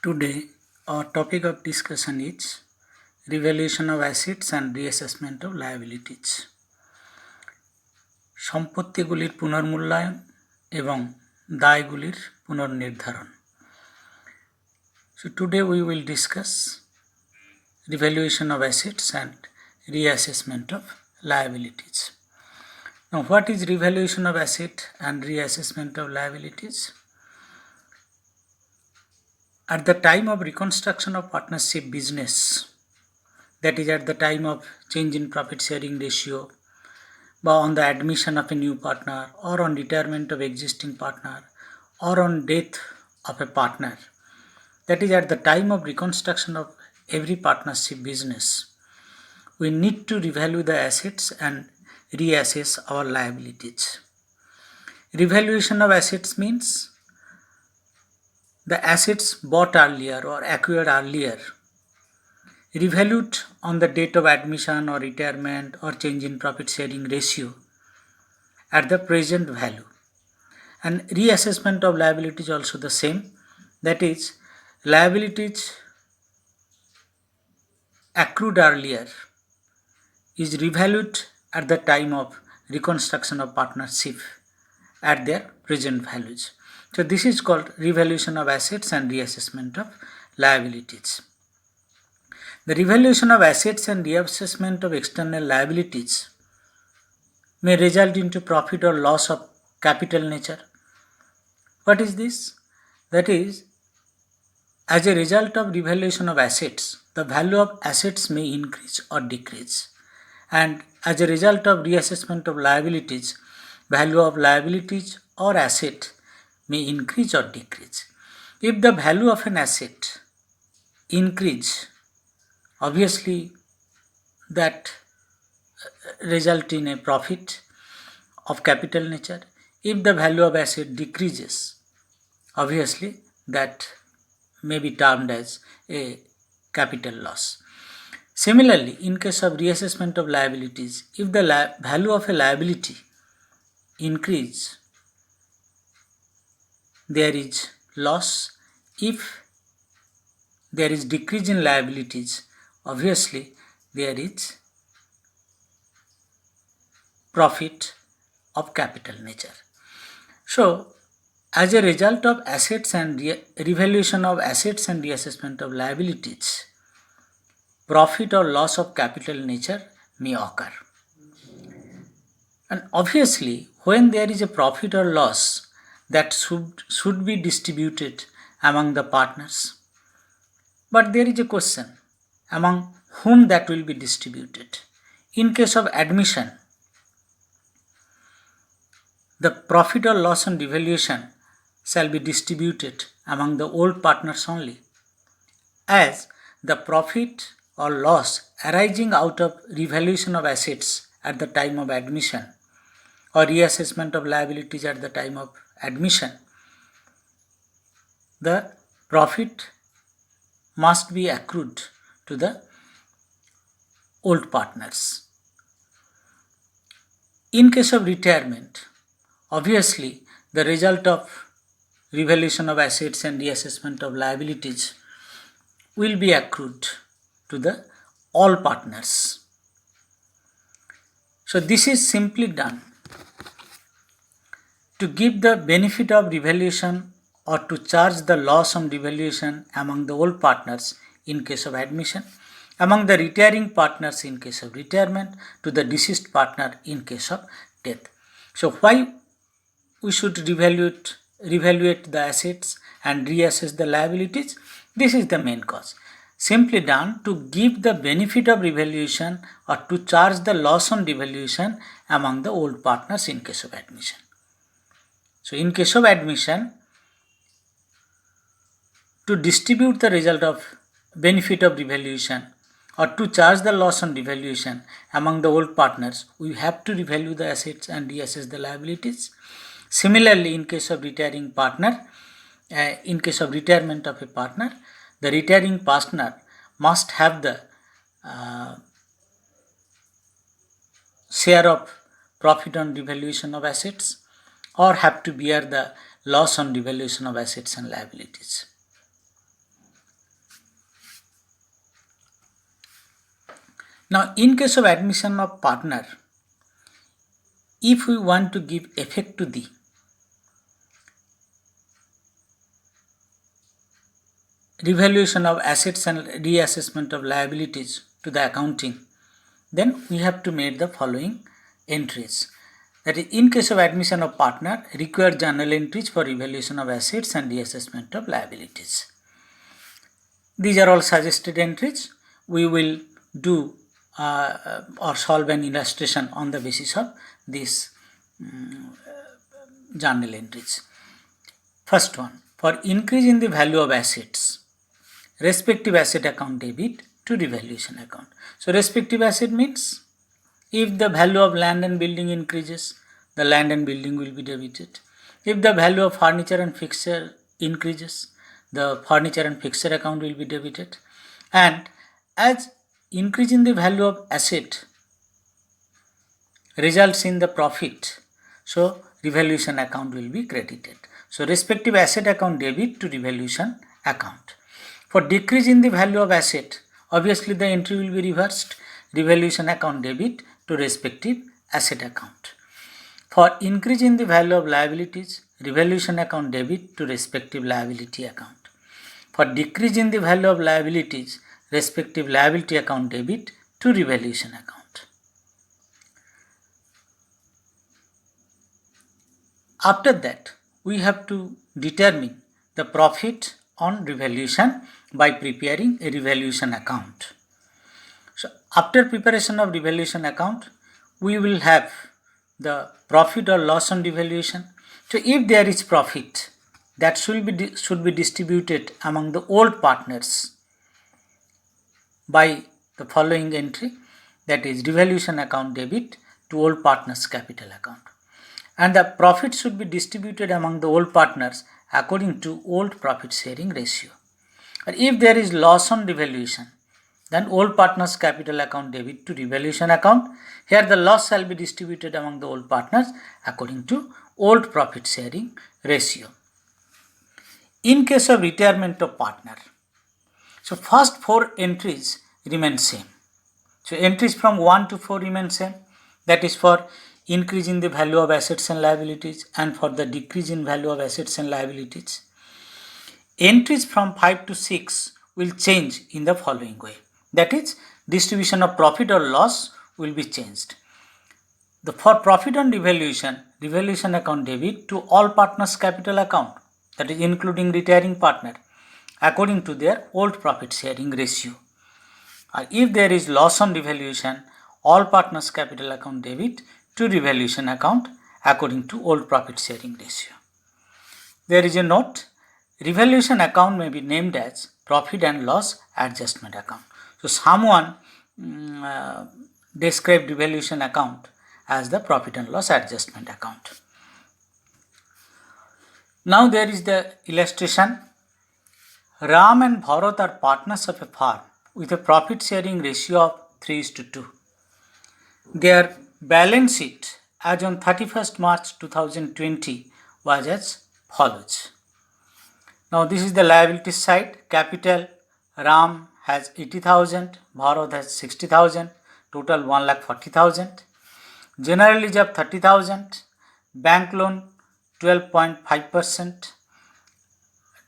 Today, our topic of discussion is revaluation of assets and reassessment of liabilities. সম্পত্তিগুলির পুনর্মূল্যায়ন এবং দায়গুলির পুনর্নির্ধারণ. So today we will discuss revaluation of assets and reassessment of liabilities. Now, what is revaluation of asset and reassessment of liabilities? At the time of reconstruction of partnership business, that is at the time of change in profit sharing ratio, or on the admission of a new partner, or on retirement of existing partner, or on death of a partner, that is at the time of reconstruction of every partnership business, we need to revalue the assets and reassess our liabilities. Revaluation of assets means the assets bought earlier or acquired earlier, revalued on the date of admission or retirement or change in profit sharing ratio at the present value. And reassessment of liabilities also the same, that is liabilities accrued earlier is revalued at the time of reconstruction of partnership at their present values. So this is called revaluation of assets and reassessment of liabilities. The revaluation of assets and reassessment of external liabilities may result into profit or loss of capital nature. What is this? That is, as a result of revaluation of assets, the value of assets may increase or decrease. And as a result of reassessment of liabilities, value of liabilities or asset may increase or decrease. If the value of an asset increase, obviously that result in a profit of capital nature. If the value of asset decreases, obviously that may be termed as a capital loss. Similarly, in case of reassessment of liabilities, if the value of a liability increase, there is loss. If there is decrease in liabilities, obviously there is profit of capital nature. So, as a result of assets and revaluation of assets and reassessment of liabilities, profit or loss of capital nature may occur. And obviously, when there is a profit or loss, that should be distributed among the partners. But there is a question, among whom that will be distributed. In case of admission, the profit or loss on revaluation shall be distributed among the old partners only, as the profit or loss arising out of revaluation of assets at the time of admission or reassessment of liabilities at the time of admission, the profit must be accrued to the old partners. In case of retirement, obviously the result of revaluation of assets and reassessment of liabilities will be accrued to the all partners. So this is simply done to give the benefit of revaluation or to charge the loss on revaluation among the old partners in case of admission, among the retiring partners in case of retirement, to the deceased partner in case of death. So why we should revaluate the assets and reassess the liabilities? This is the main cause. Simply done to give the benefit of revaluation or to charge the loss on revaluation among the old partners in case of admission. So in case of admission, to distribute the result of benefit of revaluation or to charge the loss on revaluation among the old partners, we have to revalue the assets and reassess the liabilities. Similarly, in case of retiring partner, in case of retirement of a partner, the retiring partner must have the share of profit on revaluation of assets or have to bear the loss on revaluation of assets and liabilities. Now, in case of admission of partner, if we want to give effect to the revaluation of assets and reassessment of liabilities to the accounting, then we have to make the following entries. That is, in case of admission of partner, require journal entries for revaluation of assets and reassessment of liabilities. These are all suggested entries. We will do or solve an illustration on the basis of these journal entries. First one, for increase in the value of assets, respective asset account debit to revaluation account. So respective asset means if the value of land and building increases, the land and building will be debited. If the value of furniture and fixture increases, the furniture and fixture account will be debited. And as increase in the value of asset results in the profit, so revaluation account will be credited. So respective asset account debit to revaluation account. For decrease in the value of asset, obviously the entry will be reversed, revaluation account debit to respective asset account. For increase in the value of liabilities, revaluation account debit to respective liability account. For decrease in the value of liabilities, respective liability account debit to revaluation account. After that, we have to determine the profit on revaluation by preparing a revaluation account. So after preparation of revaluation account, we will have the profit or loss on revaluation. So if there is profit, that should be distributed among the old partners by the following entry, that is revaluation account debit to old partners capital account. And the profit should be distributed among the old partners according to old profit sharing ratio. Or if there is loss on revaluation, then old partners capital account debit to revaluation account. Here the loss shall be distributed among the old partners according to old profit sharing ratio. In case of retirement of partner, so first 4 entries remain same. So entries from 1 to 4 remain same. That is for increase in the value of assets and liabilities and for the decrease in value of assets and liabilities. Entries from 5 to 6 will change in the following way. That is, distribution of profit or loss will be changed. For profit on revaluation, revaluation account debit to all partners capital account, that is including retiring partner, according to their old profit sharing ratio. Or if there is loss on revaluation, all partners capital account debit to revaluation account according to old profit sharing ratio. There is a note, revaluation account may be named as profit and loss adjustment account. So someone described revaluation account as the profit and loss adjustment account. Now there is the illustration. Ram and Bharat are partners of a farm with a profit sharing ratio of 3:2. Their balance sheet as on 31st March 2020 was as follows. Now this is the liability side. Capital, Ram has 80,000, Bharat has 60,000, total 1,40,000. General reserve 30,000, bank loan 12.5%,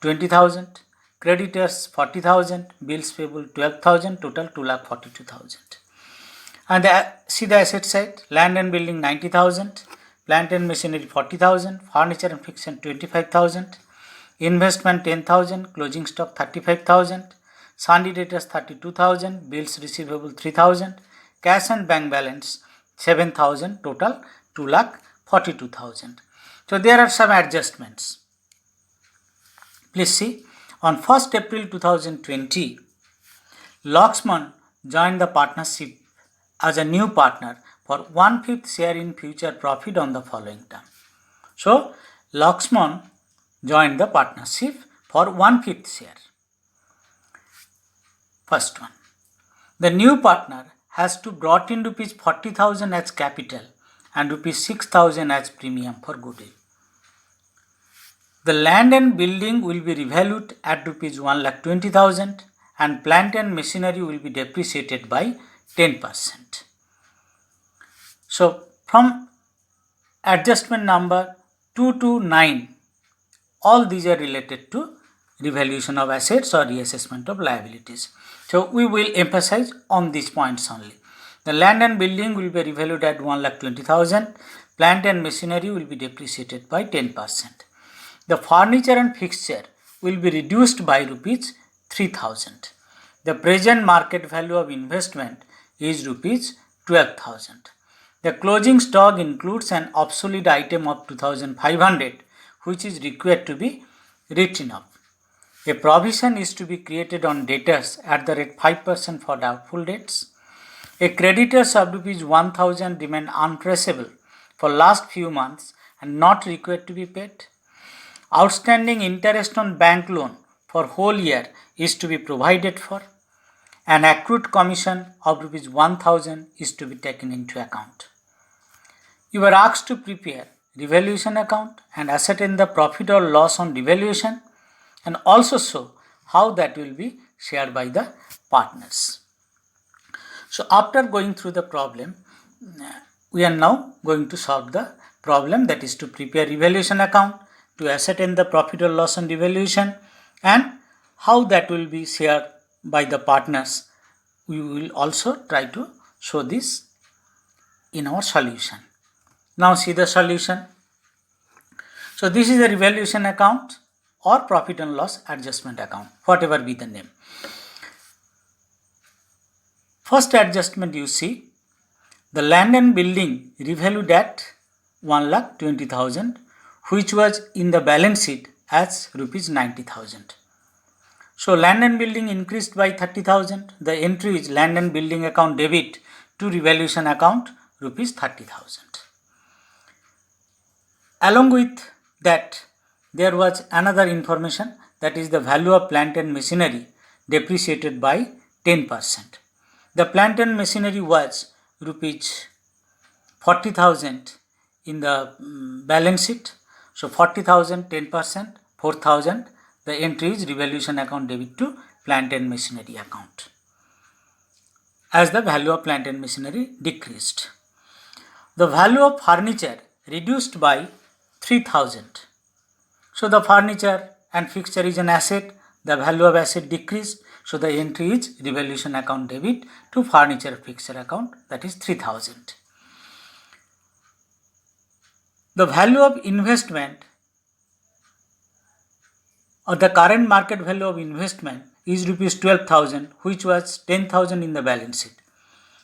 20,000. Creditors 40,000, bills payable 12,000, total 2,42,000. And see the asset side, land and building 90,000, plant and machinery 40,000, furniture and fixture 25,000, investment 10,000, closing stock 35,000, sundry debtors 32,000, bills receivable 3,000, cash and bank balance 7,000, total 2,42,000. So there are some adjustments. Please see, on 1st April 2020, Lakshman joined the partnership as a new partner for 1/5 share in future profit on the following term. So Lakshman joined the partnership for 1/5 share. First one, the new partner has to brought in rupees 40,000 as capital and rupees 6,000 as premium for goodwill. The land and building will be revalued at rupees 1,20,000 and plant and machinery will be depreciated by 10%. So from adjustment number 2 to 9, all these are related to revaluation of assets or reassessment of liabilities. So we will emphasize on these points only. The land and building will be revalued at 1,20,000. Plant and machinery will be depreciated by 10%. The furniture and fixture will be reduced by rupees 3,000. The present market value of investment is rupees 12,000. The closing stock includes an obsolete item of 2,500 which is required to be written off. A provision is to be created on debtors at the rate 5% for doubtful debts. A creditors of rupees 1,000 remain untraceable for last few months and not required to be paid. Outstanding interest on bank loan for whole year is to be provided for. An accrued commission of rupees 1,000 is to be taken into account. You are asked to prepare revaluation account and ascertain the profit or loss on revaluation and also show how that will be shared by the partners. So after going through the problem, we are now going to solve the problem, that is to prepare revaluation account, to ascertain the profit or loss on revaluation and how that will be shared by the partners. We will also try to show this in our solution. Now see the solution. So this is a revaluation account or profit and loss adjustment account, whatever be the name. First adjustment you see, the land and building revalued at 1,20,000 which was in the balance sheet as rupees 90,000. So land and building increased by 30,000. The entry is land and building account debit to revaluation account rupees 30,000. Along with that, there was another information, that is the value of plant and machinery depreciated by 10%. The plant and machinery was rupees 40,000 in the balance sheet. So 40,000, 10%, 4,000. The entry is revaluation account debit to plant and machinery account, as the value of plant and machinery decreased. The value of furniture reduced by 3,000. So the furniture and fixture is an asset. The value of asset decreased. So the entry is revaluation account debit to furniture fixture account, that is 3,000. The value of investment or the current market value of investment is rupees 12,000 which was 10,000 in the balance sheet.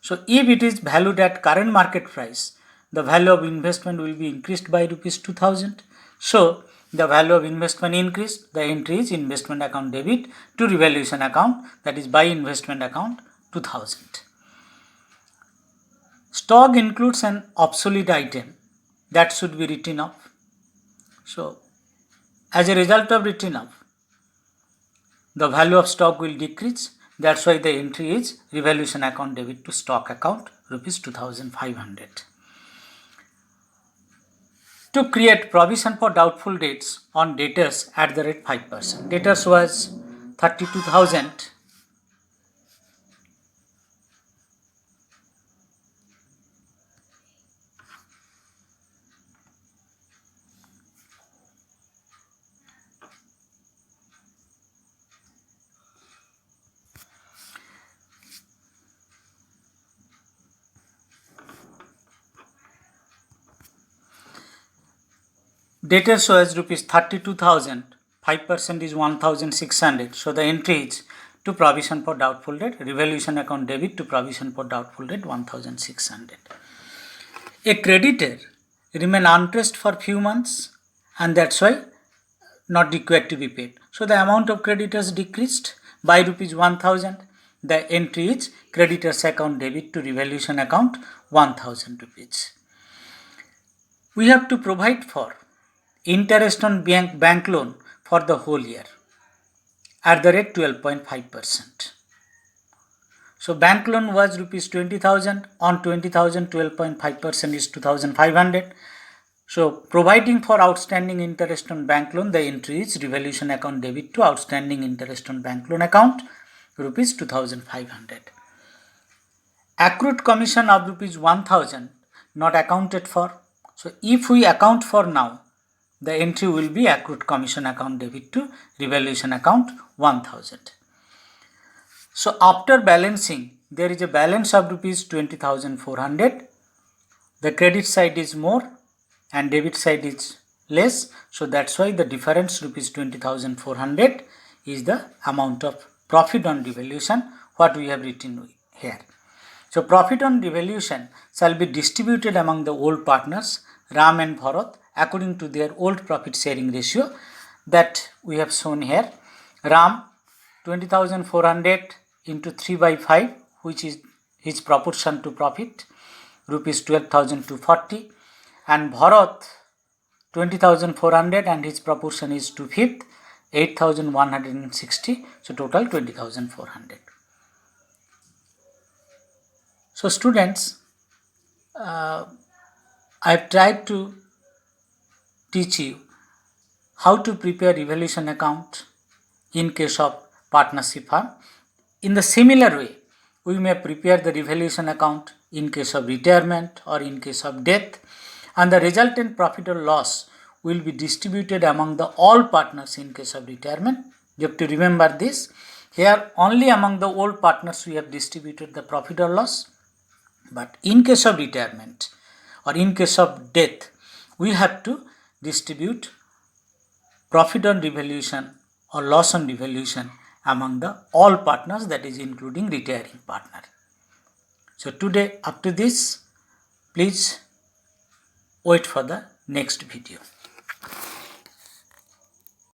So if it is valued at current market price, the value of investment will be increased by rupees 2,000. So the value of investment increased. The entry is investment account debit to revaluation account, that is by investment account 2,000. Stock includes an obsolete item that should be written off. So as a result of written off, the value of stock will decrease. That's why the entry is revaluation account debit to stock account rupees 2,500. To create provision for doubtful debts on debtors at the rate 5%. Debtors was 32,000. Debtors was rupees 32,000. 5% is 1,600. So the entry is to provision for doubtful debt, revaluation account debit to provision for doubtful debt 1,600. A creditor remain uninterest for few months and that's why not required to be paid. So the amount of creditors decreased by rupees 1,000. The entry is creditors account debit to revaluation account 1,000 rupees. We have to provide for interest on bank loan for the whole year at the rate 12.5%. So bank loan was rupees 20,000. On 20,000, 12.5% is 2,500. So providing for outstanding interest on bank loan, the entry is revaluation account debit to outstanding interest on bank loan account rupees 2,500. accrued commission of rupees 1000 not accounted for. So if we account for now, the entry will be accrued commission account debit to revaluation account 1000. So after balancing, there is a balance of rupees 20,400. The credit side is more and debit side is less. So that's why the difference rupees 20,400 is the amount of profit on revaluation what we have written here. So profit on revaluation shall be distributed among the old partners Ram and Bharat according to their old profit sharing ratio that we have shown here. Ram 20,400 into 3 by 5, which is his proportion to profit, rupees 12,240, and Bharat 20,400 and his proportion is 2/5, 8,160, so total 20,400. So students, I have tried to teach you how to prepare revaluation account in case of partnership firm. In the similar way, we may prepare the revaluation account in case of retirement or in case of death, and the resultant profit or loss will be distributed among the all partners in case of retirement. You have to remember this. Here only among the old partners we have distributed the profit or loss, but in case of retirement or in case of death, we have to distribute profit on revaluation or loss on revaluation among the all partners, that is including retiring partner. So today up to this, please wait for the next video.